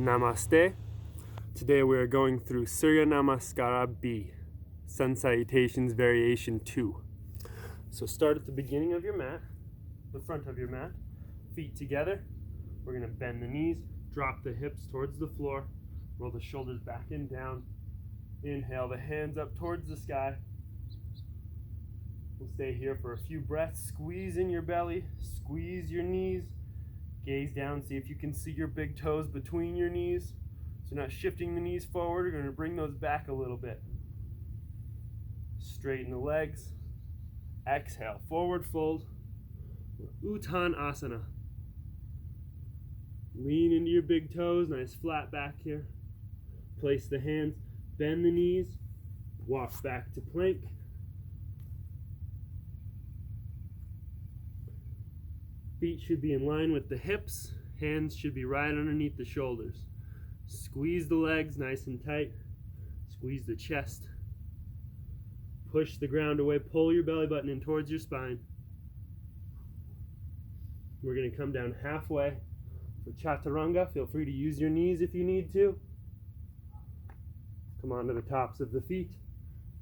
Namaste. Today we are going through Surya Namaskar B, Sun Salutations Variation 2. So start at the beginning of your mat, the front of your mat, feet together. We're going to bend the knees, drop the hips towards the floor, roll the shoulders back and down. Inhale the hands up towards the sky. We'll stay here for a few breaths. Squeeze in your belly, squeeze your knees. Gaze down, see if you can see your big toes between your knees. So not shifting the knees forward, you're going to bring those back a little bit. Straighten the legs. Exhale, forward fold. Utkatasana. Lean into your big toes, nice flat back here. Place the hands, bend the knees, walk back to plank. Feet should be in line with the hips. Hands should be right underneath the shoulders. Squeeze the legs nice and tight. Squeeze the chest. Push the ground away. Pull your belly button in towards your spine. We're going to come down halfway for chaturanga. Feel free to use your knees if you need to. Come onto the tops of the feet.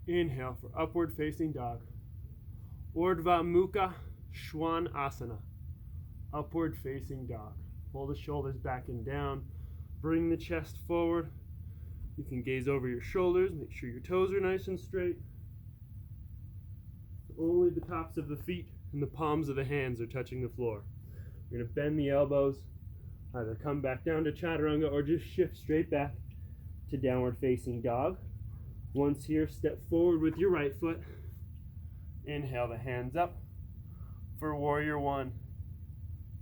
Inhale for upward facing dog. Urdhva Mukha Svanasana. Upward facing dog. Pull the shoulders back and down. Bring the chest forward. You can gaze over your shoulders. Make sure your toes are nice and straight. Only the tops of the feet and the palms of the hands are touching the floor. You're going to bend the elbows. Either come back down to chaturanga or just shift straight back to downward facing dog. Once here, step forward with your right foot. Inhale the hands up for warrior one.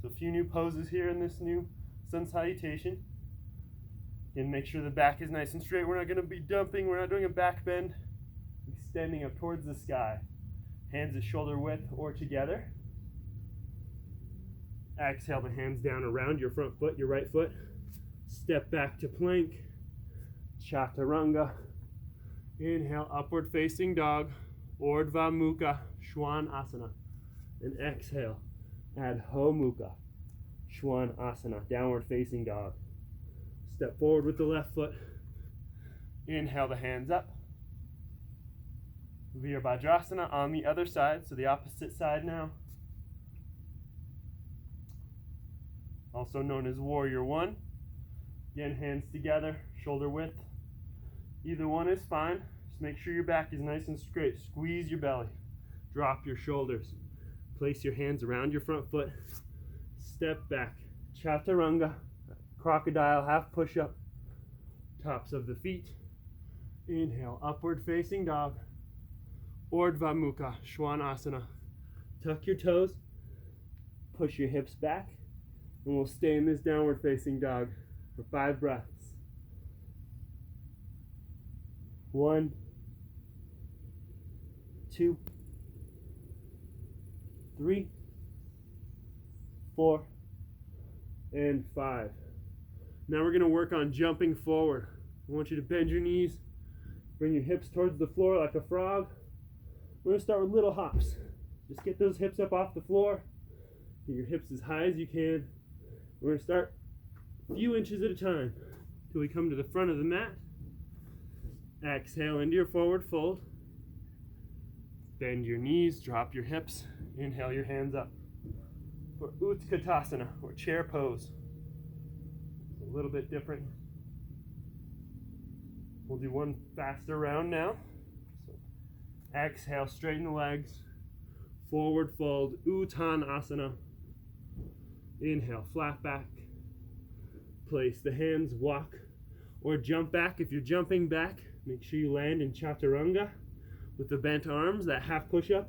So a few new poses here in this new sun salutation. Again, make sure the back is nice and straight. We're not going to be dumping. We're not doing a back bend. Extending up towards the sky. Hands at shoulder width or together. Exhale the hands down around your front foot, your right foot. Step back to plank. Chaturanga. Inhale, upward facing dog. Urdhva Mukha Svanasana. And exhale. Adho Mukha Svanasana, downward facing dog. Step forward with the left foot. Inhale the hands up. Virabhadrasana on the other side, so the opposite side now. Also known as warrior one. Again, hands together, shoulder width. Either one is fine. Just make sure your back is nice and straight. Squeeze your belly. Drop your shoulders. Place your hands around your front foot. Step back. Chaturanga. Crocodile half push-up. Tops of the feet. Inhale. Upward facing dog. Urdhva Mukha Svanasana. Tuck your toes. Push your hips back. And we'll stay in this downward facing dog for 5 breaths. 1, 2, 3, 4, and 5. Now we're going to work on jumping forward. I want you to bend your knees, bring your hips towards the floor like a frog. We're going to start with little hops. Just get those hips up off the floor. Get your hips as high as you can. We're going to start a few inches at a time till we come to the front of the mat. Exhale into your forward fold. Bend your knees, drop your hips. Inhale your hands up for Utkatasana, or chair pose. It's a little bit different. We'll do one faster round now. So exhale, straighten the legs. Forward fold, Uttanasana. Inhale, flat back. Place the hands, walk or jump back. If you're jumping back, make sure you land in chaturanga with the bent arms, that half push-up.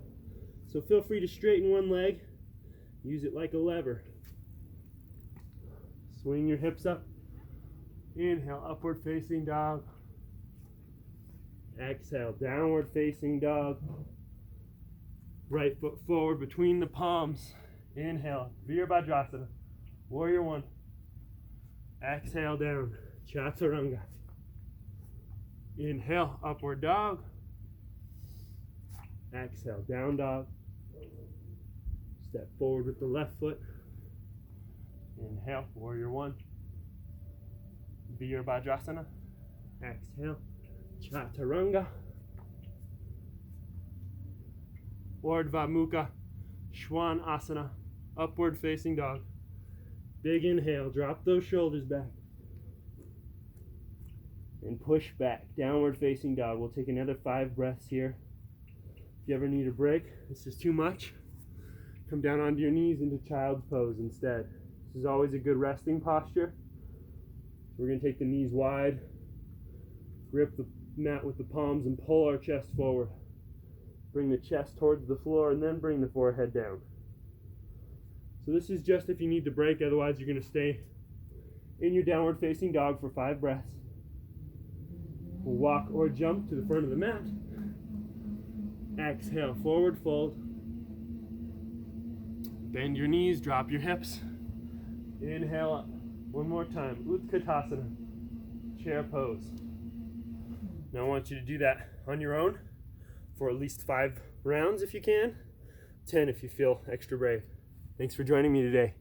So feel free to straighten one leg. Use it like a lever. Swing your hips up. Inhale, upward facing dog. Exhale, downward facing dog. Right foot forward between the palms. Inhale, Virabhadrasana, warrior one. Exhale down, chaturanga. Inhale, upward dog. Exhale, down dog. Step forward with the left foot. Inhale, warrior one. Virabhadrasana. Exhale. Chaturanga. Urdhva Mukha Svanasana. Upward facing dog. Big inhale. Drop those shoulders back. And push back. Downward facing dog. We'll take another 5 breaths here. If you ever need a break, this is too much, come down onto your knees into child's pose instead. This is always a good resting posture. We're going to take the knees wide, grip the mat with the palms, and pull our chest forward. Bring the chest towards the floor, and then bring the forehead down. So this is just if you need to break, otherwise you're going to stay in your downward facing dog for 5 breaths. We'll walk or jump to the front of the mat. Exhale, forward fold. Bend your knees, drop your hips. Inhale up. One more time. Utkatasana. Chair pose. Now I want you to do that on your own for at least 5 rounds if you can. 10 if you feel extra brave. Thanks for joining me today.